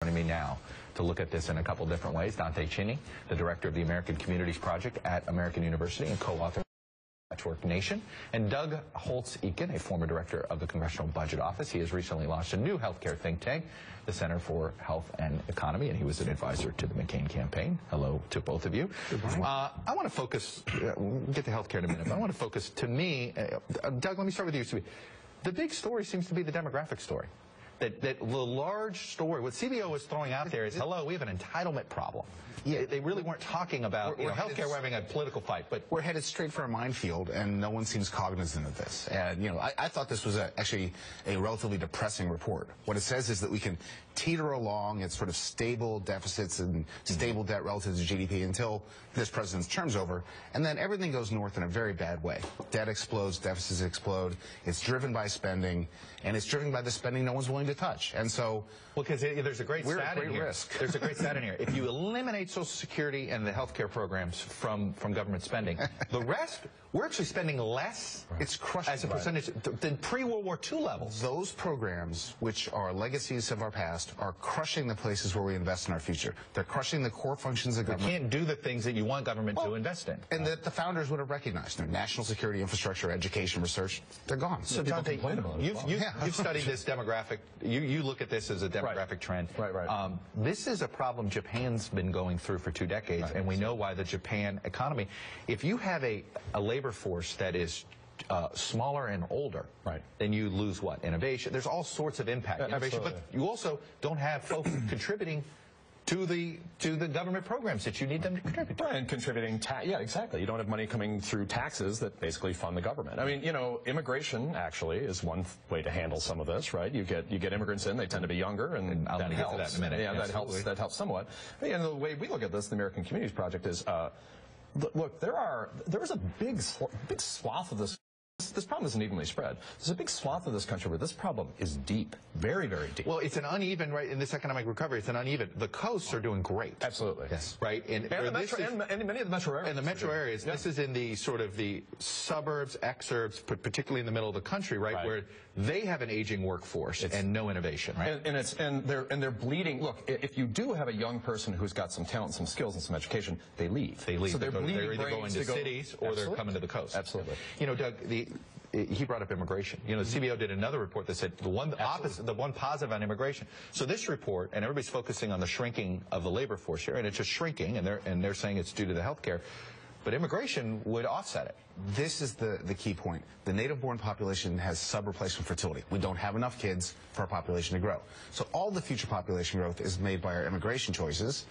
Joining me now to look at this in a couple different ways, Dante Cini, the director of the American Communities Project at American University and co-author of Network Nation, and Doug Holtz-Eakin, a former director of the Congressional Budget Office. He has recently launched a new healthcare think tank, the Center for Health and Economy, and he was an advisor to the McCain campaign. Hello to both of you. Good morning. I want to focus, we'll get to healthcare in a minute, but I want to focus, to me, Doug, let me start with you. The big story seems to be the demographic story. That the large story, what CBO is throwing out there is, hello, we have an entitlement problem. Yeah, they really weren't talking about healthcare. We're having a political fight, but we're headed straight for a minefield, and no one seems cognizant of this. And I thought this was actually a relatively depressing report. What it says is that we can teeter along at sort of stable deficits and stable debt relative to GDP until this president's term's over, and then everything goes north in a very bad way. Debt explodes, deficits explode. It's driven by spending, and it's driven by the spending no one's willing to touch. And so, well, because there's a great stat in here. Risk. There's a great stat in here. If you eliminate Social Security and the healthcare programs from government spending, the rest, we're actually spending less. It's crushed as a percentage than pre-World War II levels. Those programs, which are legacies of our past, are crushing the places where we invest in our future. They're crushing the core functions of government. We can't do the things that you want government to invest in. And that the founders would have recognized. Their national security, infrastructure, education, research, they're gone. So Dante, you've studied this demographic. You look at this as a demographic trend. Right. This is a problem Japan's been going through for 2 decades, and we know why the Japan economy. If you have a labor force that is smaller and older, then you lose what? Innovation. There's all sorts of impact. Innovation, but you also don't have folks contributing to the government programs that you need them to contribute to. Right, and contributing yeah, exactly. You don't have money coming through taxes that basically fund the government. I mean, immigration actually is one way to handle some of this, right? You get immigrants in, they tend to be younger, and that helps. That in a minute. Yeah, that helps somewhat. And the way we look at this, the American Communities Project is, look, there is a big swath of this. This problem isn't evenly spread. There's a big swath of this country where this problem is deep, very, very deep. Well, it's an uneven, right, in this economic recovery, it's an uneven. The coasts are doing great. Absolutely. Yes. Right? And many of the metro areas. And the metro areas, this is in the sort of the suburbs, exurbs, particularly in the middle of the country, right, where they have an aging workforce and no innovation, right? And they're bleeding. Look, if you do have a young person who's got some talent, some skills, and some education, they leave. They leave. So they're either going to cities or they're coming to the coast. Absolutely. Doug, he brought up immigration. The CBO did another report that said the one opposite, the one positive on immigration. So this report, and everybody's focusing on the shrinking of the labor force here, and it's just shrinking, and they're saying it's due to the health care. But immigration would offset it. This is the key point. The native-born population has sub-replacement fertility. We don't have enough kids for our population to grow. So all the future population growth is made by our immigration choices,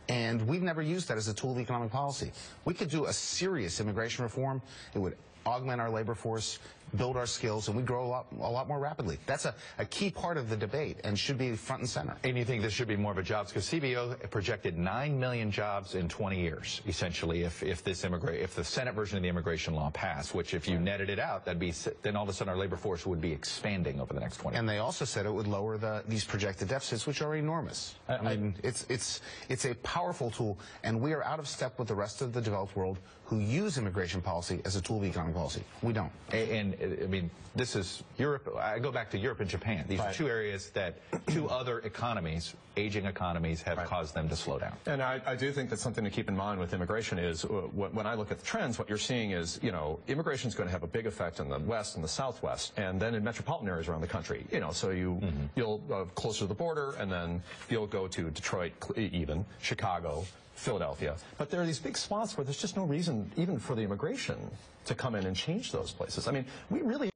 and we've never used that as a tool of economic policy. We could do a serious immigration reform. It would augment our labor force, build our skills, and we grow a lot more rapidly. That's a key part of the debate and should be front and center. And you think this should be more of a jobs? Because CBO projected 9 million jobs in 20 years, essentially, if the Senate version of the immigration law passed, which if you netted it out, then all of a sudden our labor force would be expanding over the next 20 years. And they also said it would lower these projected deficits, which are enormous. I mean, it's a powerful tool, and we are out of step with the rest of the developed world who use immigration policy as a tool of economic policy. We don't. And I mean, this is Europe. I go back to Europe and Japan. These are 2 areas that 2 other economies, aging economies, have caused them to slow down. And I do think that something to keep in mind with immigration is when I look at the trends, what you're seeing is, immigration is going to have a big effect in the West and the Southwest, and then in metropolitan areas around the country. So you'll closer to the border, and then you'll go to Detroit, even Chicago, Philadelphia. But there are these big swaths where there's just no reason even for the immigration to come in and change those places. I mean, we really,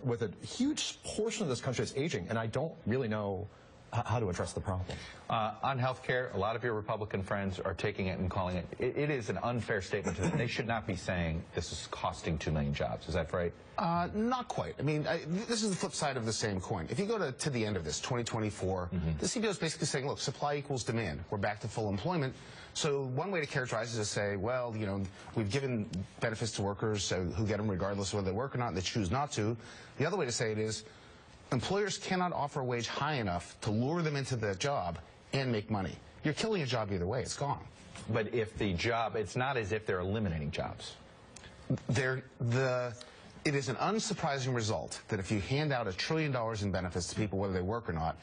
with a huge portion of this country is aging, and I don't really know how to address the problem. On health care, a lot of your Republican friends are taking it and calling it is an unfair statement to them. They should not be saying this is costing 2 million jobs. Is that right? Not quite. I mean, this is the flip side of the same coin. If you go to the end of this, 2024, the CBO is basically saying, look, supply equals demand. We're back to full employment. So one way to characterize it is to say, well, we've given benefits to workers who get them regardless of whether they work or not, and they choose not to. The other way to say it is, employers cannot offer a wage high enough to lure them into the job and make money. You're killing a job either way. It's gone. But if the job, it's not as if they're eliminating jobs. It is an unsurprising result that if you hand out $1 trillion in benefits to people, whether they work or not,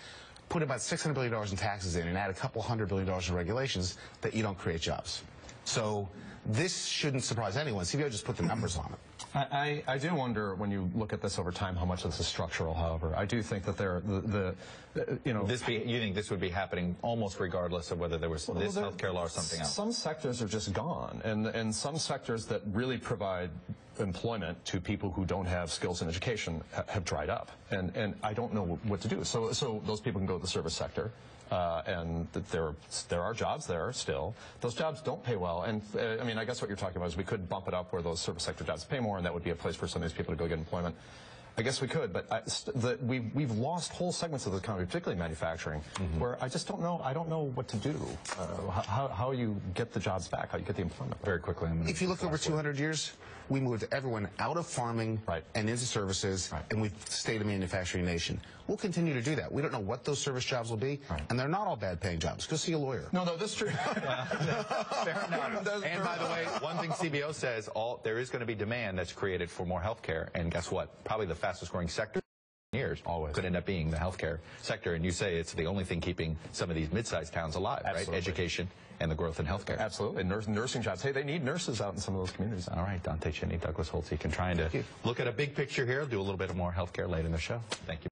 put about $600 billion in taxes in and add a couple $100 billion in regulations, that you don't create jobs. So this shouldn't surprise anyone. CBO just put the numbers on it. I do wonder, when you look at this over time, how much of this is structural, however. I do think that you think this would be happening almost regardless of whether there was this healthcare law or something else? Some sectors are just gone, and some sectors that really provide employment to people who don't have skills and education have dried up, and I don't know what to do. So those people can go to the service sector. And there are jobs there still. Those jobs don't pay well, and I mean, I guess what you're talking about is we could bump it up where those service sector jobs pay more, and that would be a place for some of these people to go get employment. I guess we could, but we've lost whole segments of the economy, particularly manufacturing, where I just don't know. I don't know what to do. How you get the jobs back? How you get the employment back? Very quickly. If you look over 200 years, we moved everyone out of farming and into services, and we've stayed a manufacturing nation. We'll continue to do that. We don't know what those service jobs will be, and they're not all bad-paying jobs. Go see a lawyer. No, that's true. Fair enough. And by the way, one thing CBO says, there is going to be demand that's created for more healthcare, and guess what? Probably the fastest-growing sector in years could end up being the healthcare sector, and you say it's the only thing keeping some of these mid-sized towns alive, right? Education and the growth in healthcare. Absolutely. Nursing jobs. Hey, they need nurses out in some of those communities. All right, Dante Cheney, Douglas Holtz-Eakin, trying to look at a big picture here, do a little bit of more healthcare later in the show. Thank you.